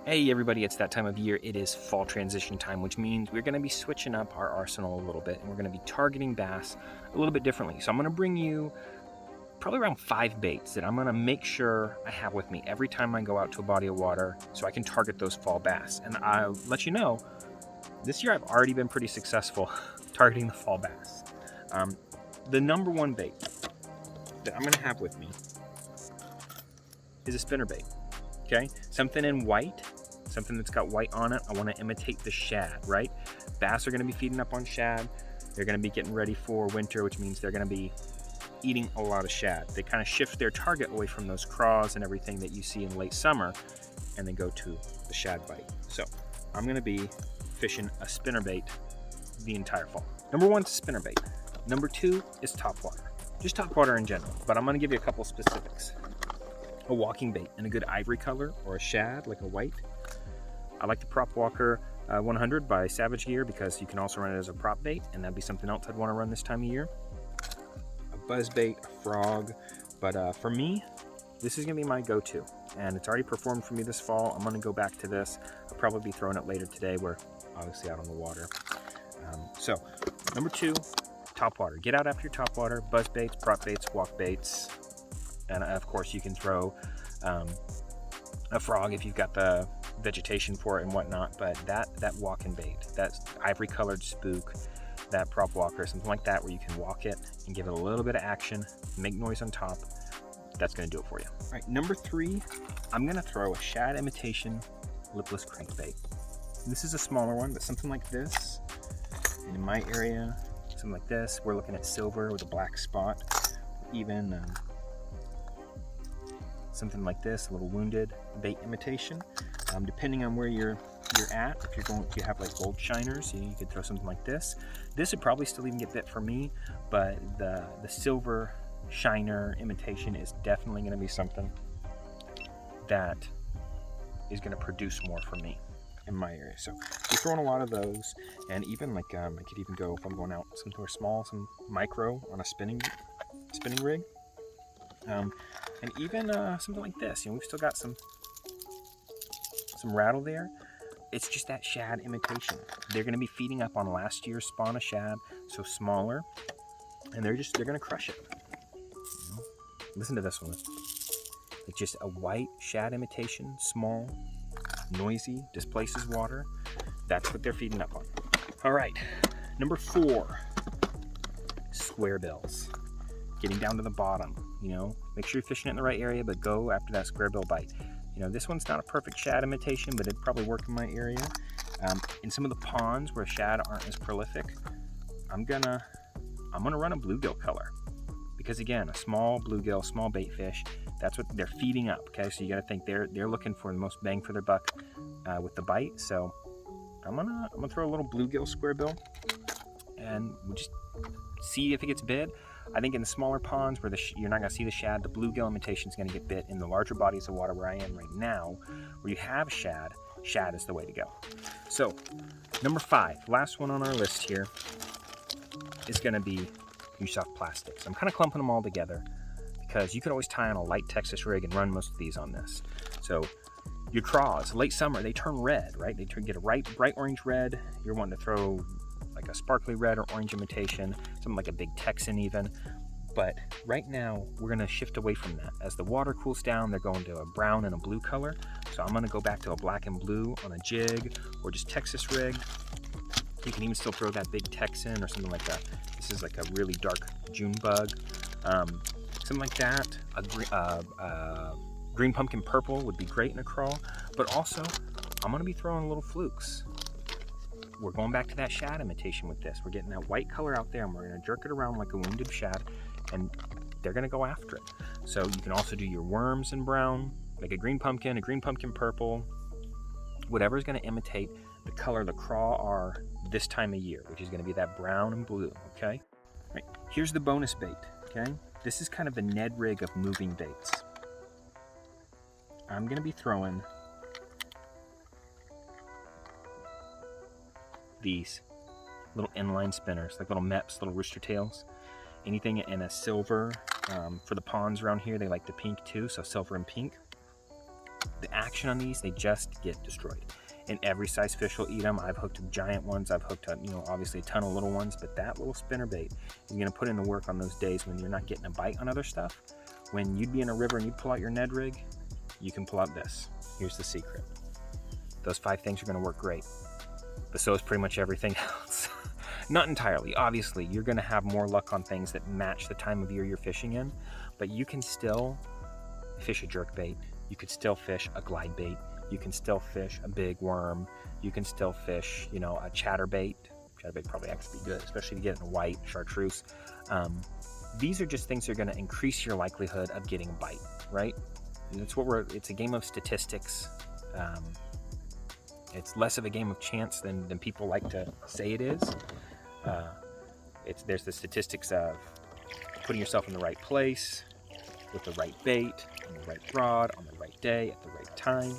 Hey everybody, it's that time of year. It is fall transition time, which means we're going to be switching up our arsenal a little bit, and we're going to be targeting bass a little bit differently. So I'm going to bring you probably around 5 baits that I'm going to make sure I have with me every time I go out to a body of water so I can target those fall bass. And I'll let you know, this year I've already been pretty successful targeting the fall bass. The number one bait that I'm going to have with me is a spinnerbait. Okay, something in white, something that's got white on it. I want to imitate the shad, right? Bass are going to be feeding up on shad. They're going to be getting ready for winter, which means they're going to be eating a lot of shad. They kind of shift their target away from those craws and everything that you see in late summer and then go to the shad bite. So I'm going to be fishing a spinnerbait the entire fall. Number one is spinnerbait. Number two is topwater. Just topwater in general, but I'm going to give you a couple specifics. A walking bait in a good ivory color or a shad like a white. I like the Prop Walker 100 by Savage Gear because you can also run it as a prop bait, and that'd be something else I'd want to run this time of year. A buzz bait, a frog, but for me, this is going to be my go-to, and it's already performed for me this fall. I'm going to go back to this. I'll probably be throwing it later today. We're obviously out on the water. So number two, topwater. Get out after your topwater. Buzz baits, prop baits, walk baits. And of course you can throw a frog if you've got the vegetation for it and whatnot, but that walking bait, that ivory colored spook, that prop walker, something like that where you can walk it and give it a little bit of action, make noise on top, that's going to do it for you. All right, number three, I'm going to throw a shad imitation lipless crankbait. This is a smaller one, but something like this, and in my area, something like this, we're looking at silver with a black spot, even something like this, a little wounded bait imitation. Depending on where you're at, if you're going to have like gold shiners, you could throw something like this. This would probably still even get bit for me, but the silver shiner imitation is definitely going to be something that is going to produce more for me in my area. So we're throwing a lot of those, and even like I could even go, if I'm going out somewhere small, some micro on a spinning rig. And even something like this, we've still got some rattle there. It's just that shad imitation. They're going to be feeding up on last year's spawn of shad, so smaller, and they're going to crush it. Listen to this one. It's just a white shad imitation, small, noisy, displaces water. That's what they're feeding up on. All right, number 4, squarebills. Getting down to the bottom, make sure you're fishing it in the right area, but go after that squarebill bite. This one's not a perfect shad imitation, but it'd probably work in my area. In some of the ponds where shad aren't as prolific, I'm gonna run a bluegill color, because again, a small bluegill, small bait fish, that's what they're feeding up. Okay, so you got to think they're looking for the most bang for their buck with the bite. So I'm gonna throw a little bluegill squarebill, and we'll just see if it gets bit. I think in the smaller ponds where you're not going to see the shad, the bluegill imitation is going to get bit. In the larger bodies of water where I am right now, where you have shad is the way to go. So number 5, last one on our list here, is going to be your soft plastics. I'm kind of clumping them all together because you could always tie on a light Texas rig and run most of these on this. So your craws, late summer, they turn red, right? They get a bright orange red. You're wanting to throw like a sparkly red or orange imitation, something like a big Texan even. But right now, we're going to shift away from that. As the water cools down, they're going to a brown and a blue color. So I'm going to go back to a black and blue on a jig or just Texas rig. You can even still throw that big Texan or something like that. This is like a really dark June bug. Something like that. A green pumpkin purple would be great in a crawl. But also, I'm going to be throwing little flukes. We're going back to that shad imitation with this. We're getting that white color out there, and we're going to jerk it around like a wounded shad, and they're going to go after it. So you can also do your worms in brown, like a green pumpkin purple, whatever is going to imitate the color the craw are this time of year, which is going to be that brown and blue, okay? All right, here's the bonus bait, okay? This is kind of the Ned rig of moving baits. I'm going to be throwing these little inline spinners, like little MEPs, little rooster tails. Anything in a silver. For the ponds around here, they like the pink too, so silver and pink. the action on these, they just get destroyed. And every size fish will eat them. I've hooked giant ones. I've hooked, obviously a ton of little ones, but that little spinnerbait is going to put in the work on those days when you're not getting a bite on other stuff. When you'd be in a river and you'd pull out your Ned rig, you can pull out this. Here's the secret. Those 5 things are going to work great, but so is pretty much everything else. Not entirely. Obviously, you're going to have more luck on things that match the time of year you're fishing in, but you can still fish a jerkbait. You could still fish a glide bait. You can still fish a big worm. You can still fish, a chatterbait. Chatterbait probably actually be good, especially if you get it in a white chartreuse. These are just things that are going to increase your likelihood of getting a bite, right? It's a game of statistics. It's less of a game of chance than people like to say it is. There's the statistics of putting yourself in the right place, with the right bait, on the right rod, on the right day, at the right time.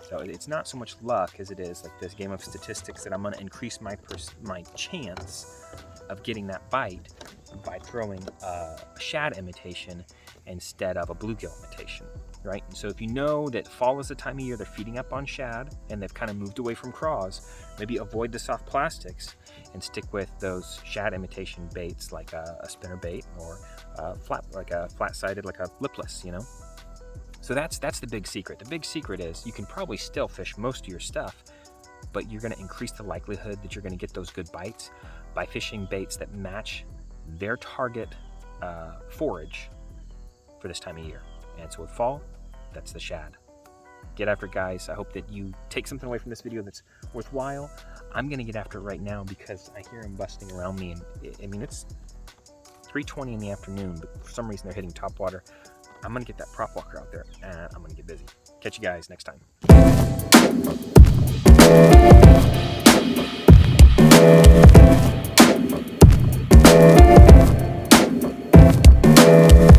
So it's not so much luck as it is like this game of statistics that I'm going to increase my chance of getting that bite by throwing a shad imitation instead of a bluegill imitation, right? And so if you know that fall is the time of year they're feeding up on shad and they've kind of moved away from craws, maybe avoid the soft plastics and stick with those shad imitation baits like a spinnerbait or a flat-sided like a lipless, So that's the big secret. The big secret is you can probably still fish most of your stuff, but you're going to increase the likelihood that you're going to get those good bites by fishing baits that match their target forage for this time of year. And so with fall, that's the shad. Get after it, guys. I hope that you take something away from this video that's worthwhile. I'm going to get after it right now because I hear them busting around me. And it's 3:20 in the afternoon, but for some reason they're hitting Topwater. I'm going to get that prop walker out there and I'm going to get busy. Catch you guys next time.